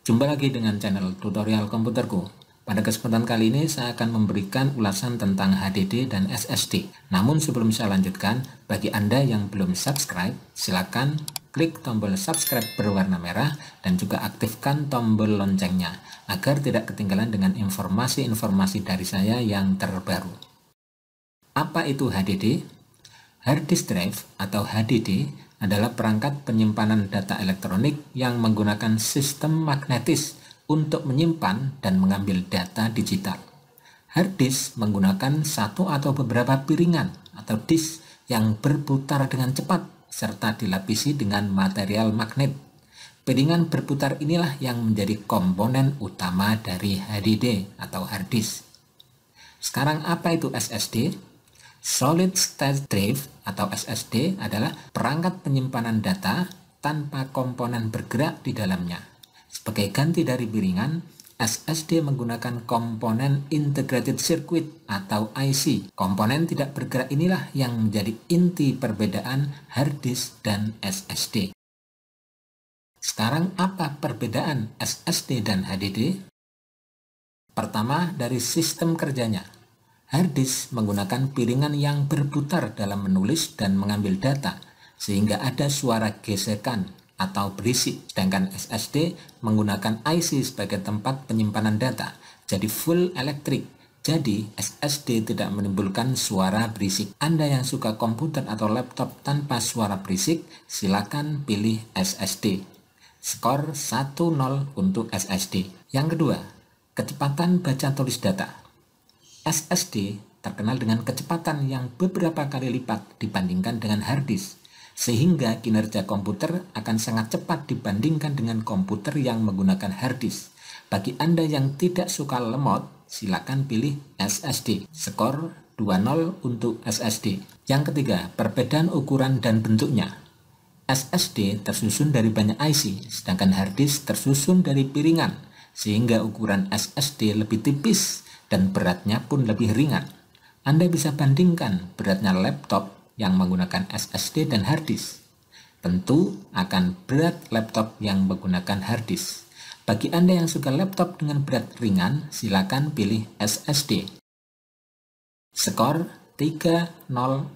Jumpa lagi dengan channel tutorial komputerku. Pada kesempatan kali ini saya akan memberikan ulasan tentang HDD dan SSD. Namun sebelum saya lanjutkan, bagi Anda yang belum subscribe, silakan klik tombol subscribe berwarna merah dan juga aktifkan tombol loncengnya agar tidak ketinggalan dengan informasi-informasi dari saya yang terbaru. Apa itu HDD? Hard disk drive atau HDD adalah perangkat penyimpanan data elektronik yang menggunakan sistem magnetis untuk menyimpan dan mengambil data digital. Hard disk menggunakan satu atau beberapa piringan atau disk yang berputar dengan cepat serta dilapisi dengan material magnet. Piringan berputar inilah yang menjadi komponen utama dari HDD atau hard disk. Sekarang apa itu SSD? Solid State Drive atau SSD adalah perangkat penyimpanan data tanpa komponen bergerak di dalamnya. Sebagai ganti dari piringan, SSD menggunakan komponen Integrated Circuit atau IC. Komponen tidak bergerak inilah yang menjadi inti perbedaan hard disk dan SSD. Sekarang apa perbedaan SSD dan HDD? Pertama, dari sistem kerjanya. Hard disk menggunakan piringan yang berputar dalam menulis dan mengambil data, sehingga ada suara gesekan atau berisik, sedangkan SSD menggunakan IC sebagai tempat penyimpanan data, jadi full elektrik. Jadi, SSD tidak menimbulkan suara berisik. Anda yang suka komputer atau laptop tanpa suara berisik, silakan pilih SSD. Skor 1-0 untuk SSD. Yang kedua, kecepatan baca tulis data. SSD terkenal dengan kecepatan yang beberapa kali lipat dibandingkan dengan hard disk, sehingga kinerja komputer akan sangat cepat dibandingkan dengan komputer yang menggunakan hard disk. Bagi Anda yang tidak suka lemot, silakan pilih SSD. Skor 2-0 untuk SSD. Yang ketiga, perbedaan ukuran dan bentuknya. SSD tersusun dari banyak IC, sedangkan hard disk tersusun dari piringan, sehingga ukuran SSD lebih tipis dan beratnya pun lebih ringan. Anda bisa bandingkan beratnya laptop yang menggunakan SSD dan hard disk. Tentu akan berat laptop yang menggunakan hard disk. Bagi Anda yang suka laptop dengan berat ringan, silakan pilih SSD. Skor 3-0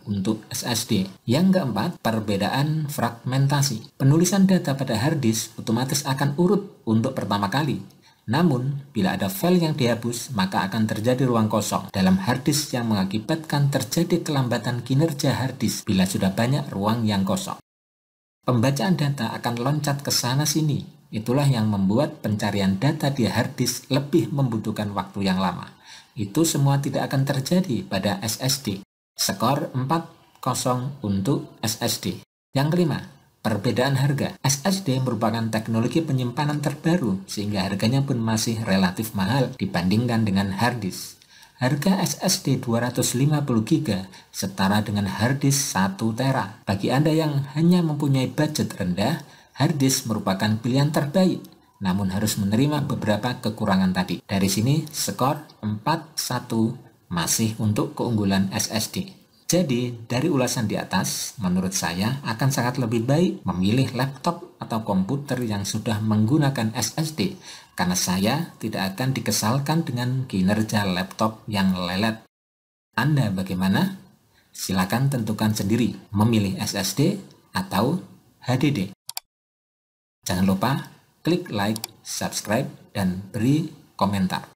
untuk SSD. Yang keempat, perbedaan fragmentasi. Penulisan data pada hard disk otomatis akan urut untuk pertama kali. Namun, bila ada file yang dihapus, maka akan terjadi ruang kosong dalam hard disk yang mengakibatkan terjadi kelambatan kinerja hard disk bila sudah banyak ruang yang kosong. Pembacaan data akan loncat ke sana-sini. Itulah yang membuat pencarian data di hard disk lebih membutuhkan waktu yang lama. Itu semua tidak akan terjadi pada SSD. Skor 4-0 untuk SSD. Yang kelima, perbedaan harga. SSD merupakan teknologi penyimpanan terbaru sehingga harganya pun masih relatif mahal dibandingkan dengan hard disk. Harga SSD 250 GB setara dengan hard disk 1 tera. Bagi Anda yang hanya mempunyai budget rendah, hard disk merupakan pilihan terbaik, namun harus menerima beberapa kekurangan tadi. Dari sini skor 4-1 masih untuk keunggulan SSD. Jadi, dari ulasan di atas, menurut saya akan sangat lebih baik memilih laptop atau komputer yang sudah menggunakan SSD, karena saya tidak akan dikesalkan dengan kinerja laptop yang lelet. Anda bagaimana? Silakan tentukan sendiri memilih SSD atau HDD. Jangan lupa klik like, subscribe, dan beri komentar.